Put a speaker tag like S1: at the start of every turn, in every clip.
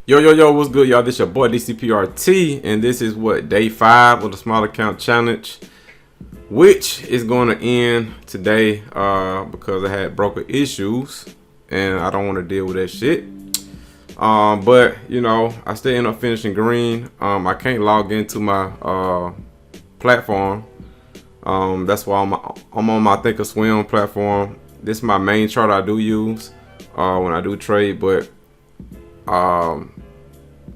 S1: Yo, what's good, y'all? This your boy DCPRT, and this is day 5 of the small account challenge, which is going to end today because I had broker issues, and I don't want to deal with that shit. But you know, I still end up finishing green. I can't log into my platform. That's why I'm on my Thinkorswim platform. This is my main chart I do use when I do trade, but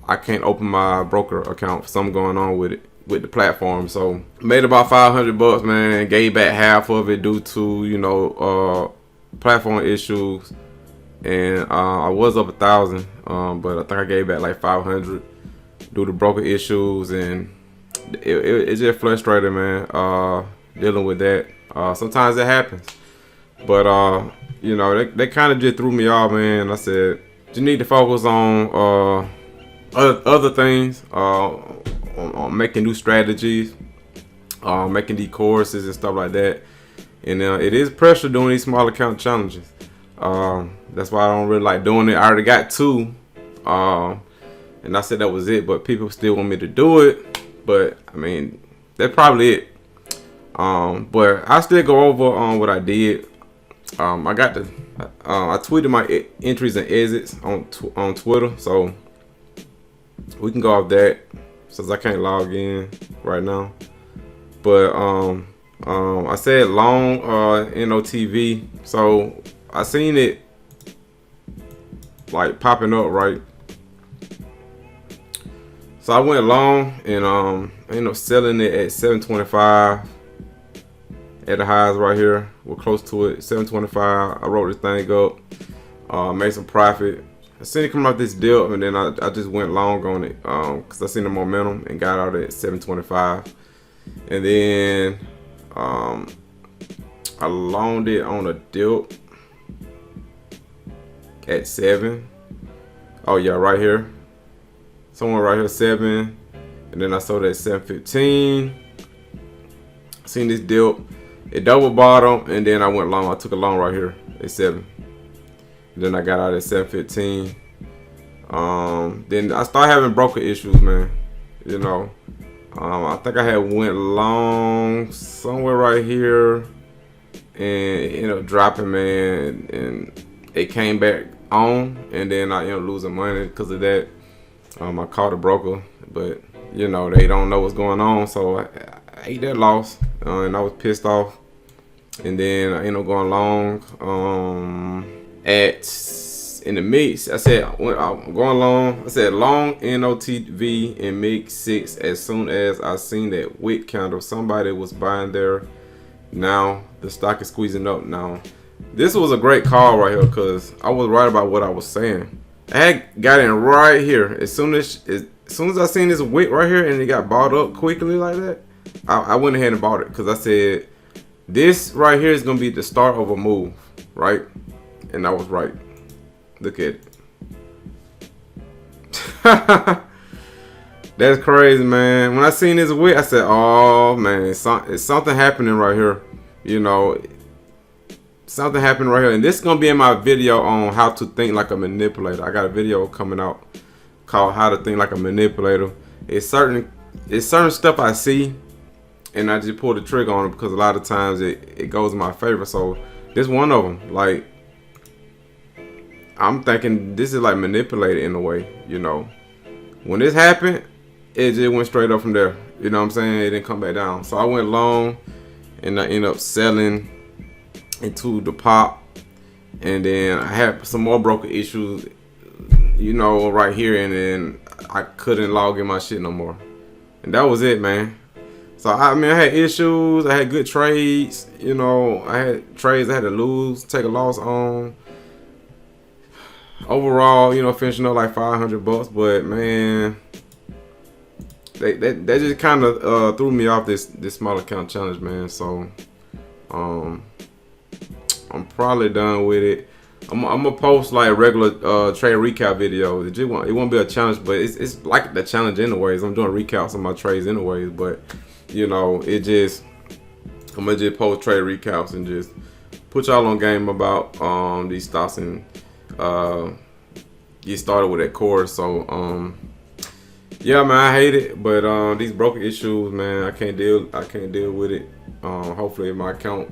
S1: I can't open my broker account for something going on with it, with the platform. So made about $500, man. Gave back half of it due to platform issues, and I was up 1,000, but I think I gave back like 500 due to broker issues, and it's just frustrating, man. Dealing with that. Sometimes it happens, but they kind of just threw me off, man. I said, you need to focus on other things, on making new strategies, making these courses and stuff like that. And it is pressure doing these small account challenges. That's why I don't really like doing it. I already got 2, and I said that was it. But people still want me to do it. But I mean, that's probably it. But I still go over on what I did. I tweeted my entries and exits on Twitter, so we can go off that since I can't log in right now. But I said long NOTV, so I seen it like popping up, right? So I went long and I ended up selling it at 725 at the highs right here. We're close to it, 725. I wrote this thing up, made some profit. I seen it come out this dip, and then I just went long on it because I seen the momentum and got out at 725. And then I longed it on a dip at 7. Oh yeah, right here. Somewhere right here, 7. And then I sold it at 715. Seen this dip. It double bottom, and then I went long. I took a long right here at 7. Then I got out at 715. Then I started having broker issues, man. I think I had went long somewhere right here, and it ended up dropping, man. And it came back on, and then I ended up losing money because of that. I called a broker, but they don't know what's going on, so I ate that loss, and I was pissed off. And then I ended up going long in the mix. I said I'm going long. I said long NOTV in mix 6 as soon as I seen that wick candle. Somebody was buying there. Now the stock is squeezing up. Now this was a great call right here because I was right about what I was saying. I had got in right here as soon as I seen this wick right here, and it got bought up quickly like that. I went ahead and bought it because I said this right here is gonna be the start of a move, right? And I was right. Look at it. That's crazy, man. When I seen this wick, I said, oh man, it's something happening right here. Something happened right here. And this is gonna be in my video on how to think like a manipulator. I got a video coming out called How to Think Like a Manipulator. It's certain stuff I see, and I just pull the trigger on it because a lot of times it goes in my favor. So this one of them. Like, I'm thinking this is like manipulated in a way, When this happened, it just went straight up from there. You know what I'm saying? It didn't come back down. So I went long, and I ended up selling into the pop. And then I had some more broker issues, right here. And then I couldn't log in my shit no more. And that was it, man. So I had issues. I had good trades. I had trades I had to lose, take a loss on. Overall, finishing up like $500, but man, they just kind of threw me off this small account challenge, man. So I'm probably done with it. I'm gonna post like a regular trade recap video. It won't be a challenge, but it's like the challenge anyways. I'm doing recaps on my trades anyways, but I'm gonna just post trade recaps and just put y'all on game about these stocks and get started with that course. So yeah, man, I hate it, but these broken issues, man, I can't deal with it. Hopefully my account,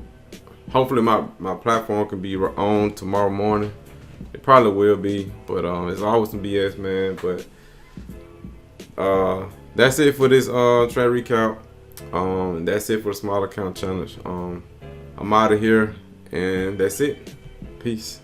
S1: hopefully my platform can be on tomorrow morning. It probably will be, but it's always some BS, man. But that's it for this trade recap. That's it for the small account challenge. I'm out of here, and that's it. Peace.